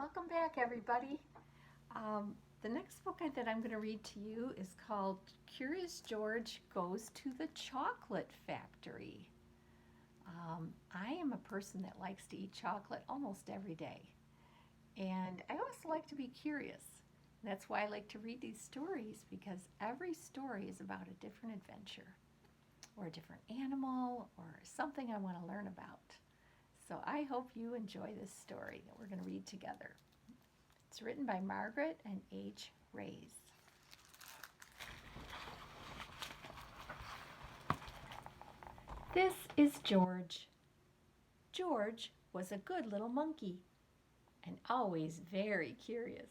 Welcome back, everybody. The next book that I'm going to read to you is called Curious George Goes to the Chocolate Factory. I am a person that likes to eat chocolate almost every day, and I also like to be curious. That's why I like to read these stories, because every story is about a different adventure or a different animal or something I want to learn about. So I hope you enjoy this story that we're going to read together. It's written by Margaret and H. Rays. This is George. George was a good little monkey and always very curious.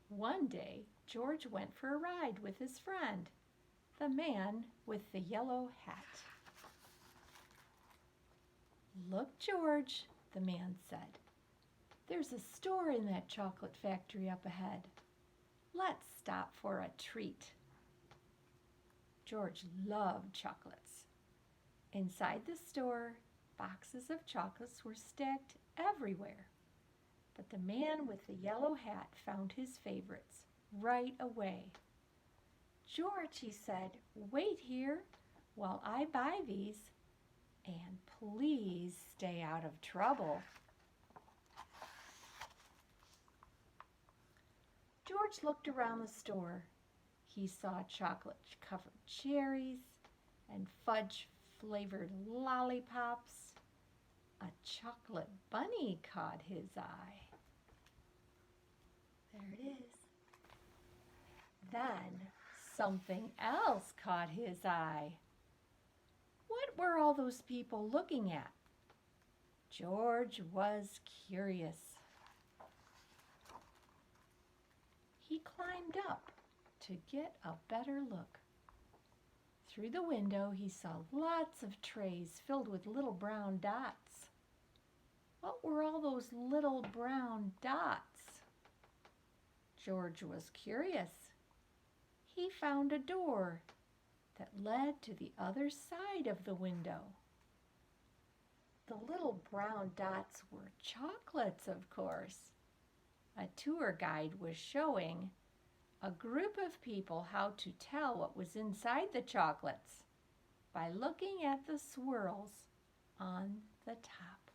One day, George went for a ride with his friend, the man with the yellow hat. "Look, George," the man said. "There's a store in that chocolate factory up ahead. Let's stop for a treat." George loved chocolates. Inside the store, boxes of chocolates were stacked everywhere. But the man with the yellow hat found his favorites right away. "George," he said, "wait here while I buy these, and please stay out of trouble." George looked around the store. He saw chocolate-covered cherries and fudge-flavored lollipops. A chocolate bunny caught his eye. There it is. Then something else caught his eye. What were all those people looking at? George was curious. He climbed up to get a better look. Through the window, he saw lots of trays filled with little brown dots. What were all those little brown dots? George was curious. He found a door that led to the other side of the window. The little brown dots were chocolates, of course. A tour guide was showing a group of people how to tell what was inside the chocolates by looking at the swirls on the top.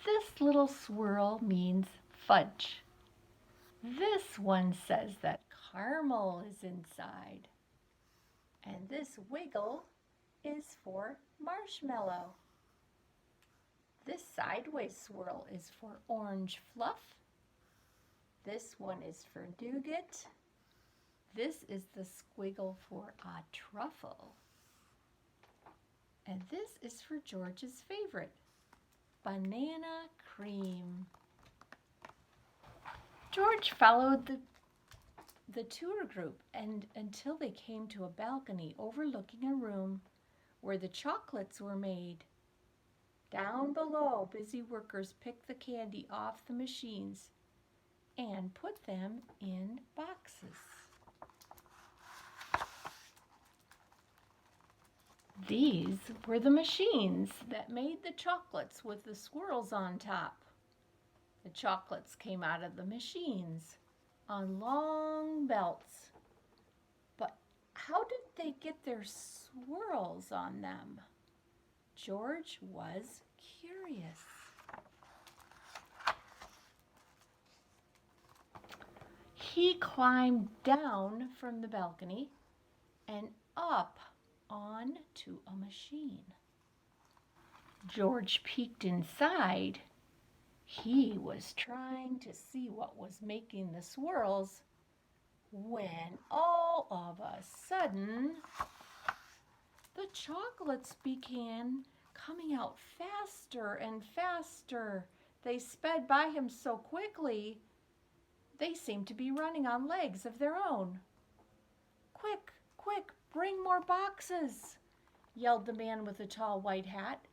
This little swirl means fudge. This one says that caramel is inside. And this wiggle is for marshmallow. This sideways swirl is for orange fluff. This one is for nougat. This is the squiggle for a truffle. And this is for George's favorite, banana cream. George followed the tour group until they came to a balcony overlooking a room where the chocolates were made. Down below, busy workers picked the candy off the machines and put them in boxes. These were the machines that made the chocolates with the swirls on top. The chocolates came out of the machines on long belts. But how did they get their swirls on them? George was curious. He climbed down from the balcony and up onto a machine. George peeked inside. He was trying to see what was making the swirls when all of a sudden the chocolates began coming out faster and faster. They sped by him so quickly, they seemed to be running on legs of their own. "Quick, quick, bring more boxes," yelled the man with the tall white hat.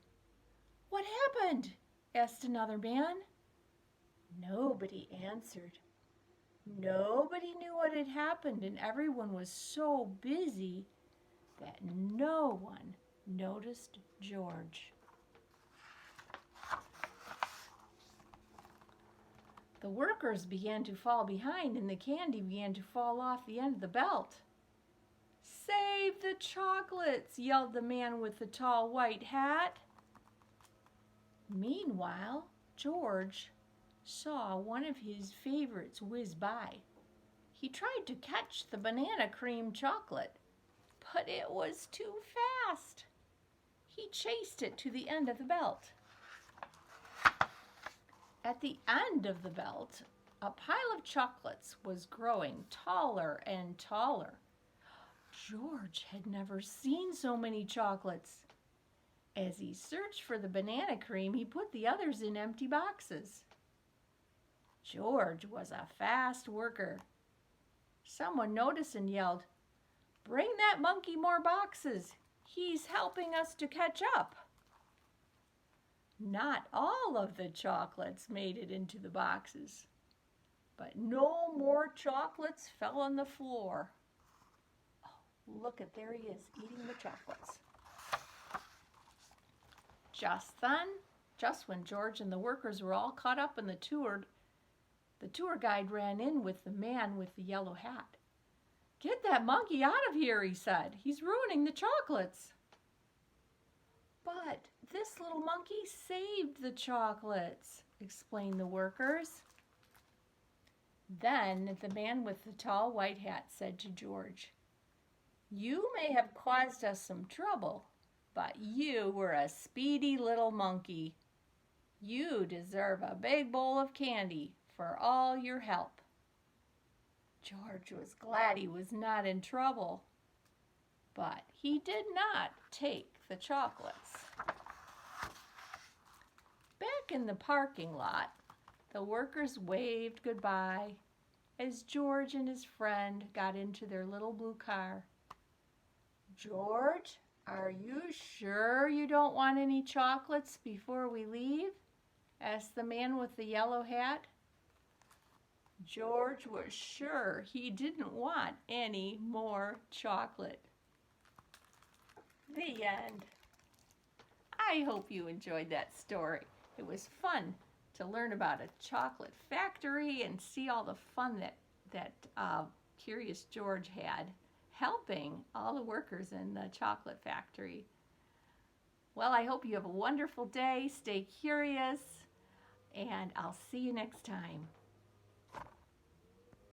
"What happened?" asked another man. Nobody answered. Nobody knew what had happened, and everyone was so busy that no one noticed George. The workers began to fall behind and the candy began to fall off the end of the belt. "Save the chocolates!" yelled the man with the tall white hat. Meanwhile, George saw one of his favorites whiz by. He tried to catch the banana cream chocolate, but it was too fast. He chased it to the end of the belt. At the end of the belt, a pile of chocolates was growing taller and taller. George had never seen so many chocolates. As he searched for the banana cream, he put the others in empty boxes. George was a fast worker. Someone noticed and yelled, "Bring that monkey more boxes. He's helping us to catch up." Not all of the chocolates made it into the boxes, but no more chocolates fell on the floor. Oh, look at, there he is, eating the chocolates. Just then, just when George and the workers were all caught up in the tour guide ran in with the man with the yellow hat. "Get that monkey out of here," he said. "He's ruining the chocolates." "But this little monkey saved the chocolates," explained the workers. Then the man with the tall white hat said to George, "You may have caused us some trouble, but you were a speedy little monkey. You deserve a big bowl of candy for all your help." George was glad he was not in trouble, but he did not take the chocolates. Back in the parking lot, the workers waved goodbye as George and his friend got into their little blue car. "George, are you sure you don't want any chocolates before we leave?" asked the man with the yellow hat. George was sure he didn't want any more chocolate. The end. I hope you enjoyed that story. It was fun to learn about a chocolate factory and see all the fun that Curious George had helping all the workers in the chocolate factory. Well, I hope you have a wonderful day. Stay curious, and I'll see you next time.